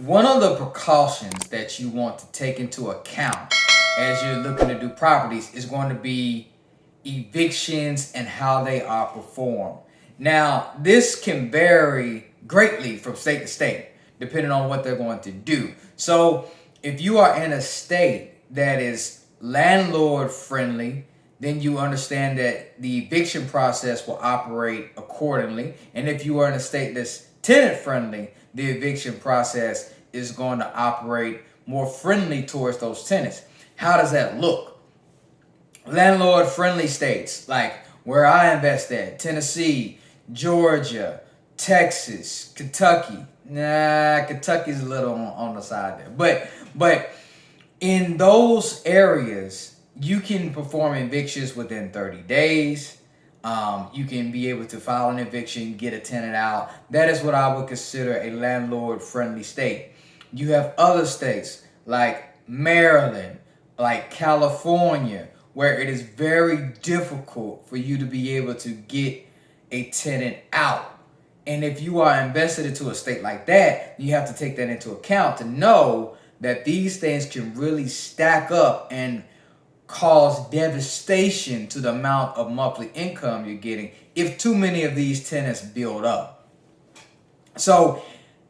one of the precautions that you want to take into account as you're looking to do properties is going to be evictions and how they are performed. Now, this can vary greatly from state to state, depending on what they're going to do. So if you are in a state that is landlord friendly, then you understand that the eviction process will operate accordingly. And if you are in a state that's tenant friendly, the eviction process is going to operate more friendly towards those tenants. How does that look? Landlord friendly states like where I invest at, Tennessee, Georgia, Texas, Kentucky. Kentucky's a little on the side there. But in those areas, you can perform evictions within 30 days. You can be able to file an eviction, get a tenant out. That is what I would consider a landlord-friendly state. You have other states like Maryland, like California, where it is very difficult for you to be able to get a tenant out. And if you are invested into a state like that, you have to take that into account to know that these things can really stack up and cause devastation to the amount of monthly income you're getting if too many of these tenants build up. So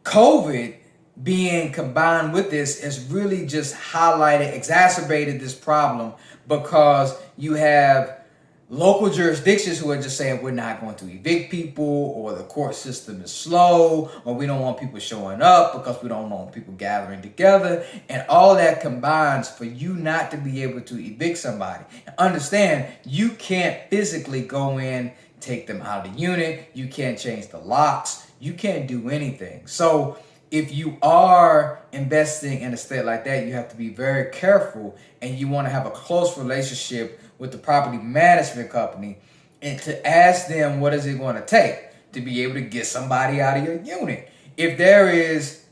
COVID being combined with this has really just highlighted, exacerbated this problem, because you have local jurisdictions who are just saying we're not going to evict people, or the court system is slow, or we don't want people showing up because we don't want people gathering together. And all that combines for you not to be able to evict somebody. Understand, you can't physically go in, take them out of the unit. You can't change the locks. You can't do anything. So if you are investing in a state like that, you have to be very careful, and you want to have a close relationship with the property management company and to ask them what is it going to take to be able to get somebody out of your unit. If there is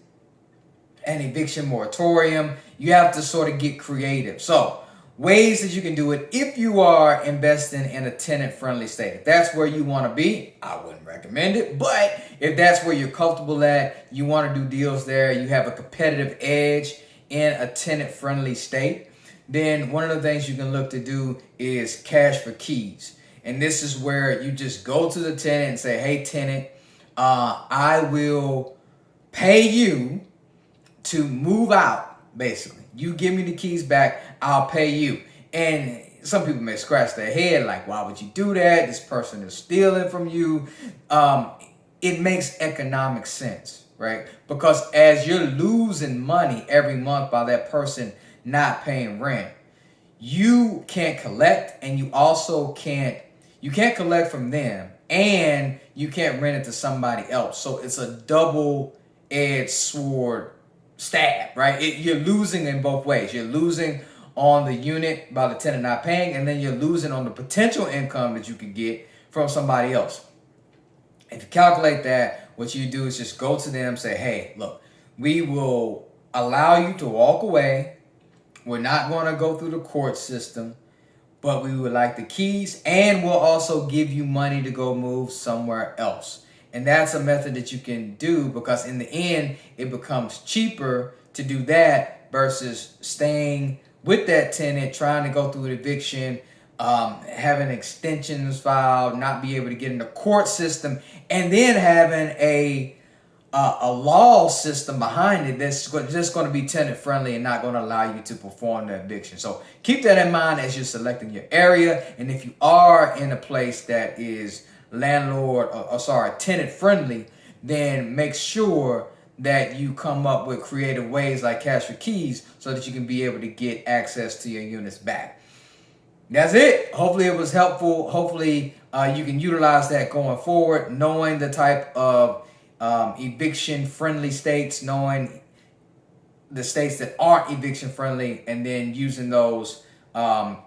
an eviction moratorium, you have to sort of get creative. So ways that you can do it if you are investing in a tenant-friendly state. If that's where you want to be, I wouldn't recommend it. But if that's where you're comfortable at, you want to do deals there, you have a competitive edge in a tenant-friendly state, then one of the things you can look to do is cash for keys. And this is where you just go to the tenant and say, hey, tenant, I will pay you to move out, basically. You give me the keys back, I'll pay you. And some people may scratch their head like, why would you do that? This person is stealing from you. It makes economic sense, right? Because as you're losing money every month by that person not paying rent, you can't collect, and you also can't collect from them, and you can't rent it to somebody else. So it's a double-edged sword stab, right? You're losing in both ways. You're losing on the unit by the tenant not paying, and then you're losing on the potential income that you could get from somebody else. If you calculate that, what you do is just go to them, say, hey, look, we will allow you to walk away. We're not going to go through the court system, but we would like the keys, and we'll also give you money to go move somewhere else. And that's a method that you can do, because in the end, it becomes cheaper to do that versus staying with that tenant, trying to go through an eviction, having extensions filed, not be able to get in the court system, and then having a law system behind it that's just going to be tenant friendly and not going to allow you to perform the eviction. So keep that in mind as you're selecting your area. And if you are in a place that is tenant friendly, then make sure that you come up with creative ways like cash for keys so that you can be able to get access to your units back. That's it. Hopefully it was helpful. Hopefully you can utilize that going forward, knowing the type of eviction friendly states, knowing the states that aren't eviction friendly, and then using those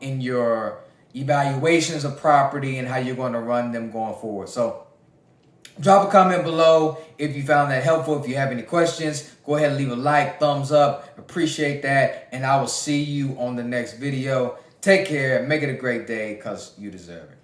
in your evaluations of property and how you're going to run them going forward. So drop a comment below if you found that helpful. If you have any questions, go ahead and leave a like, thumbs up. Appreciate that. And I will see you on the next video. Take care. Make it a great day, because you deserve it.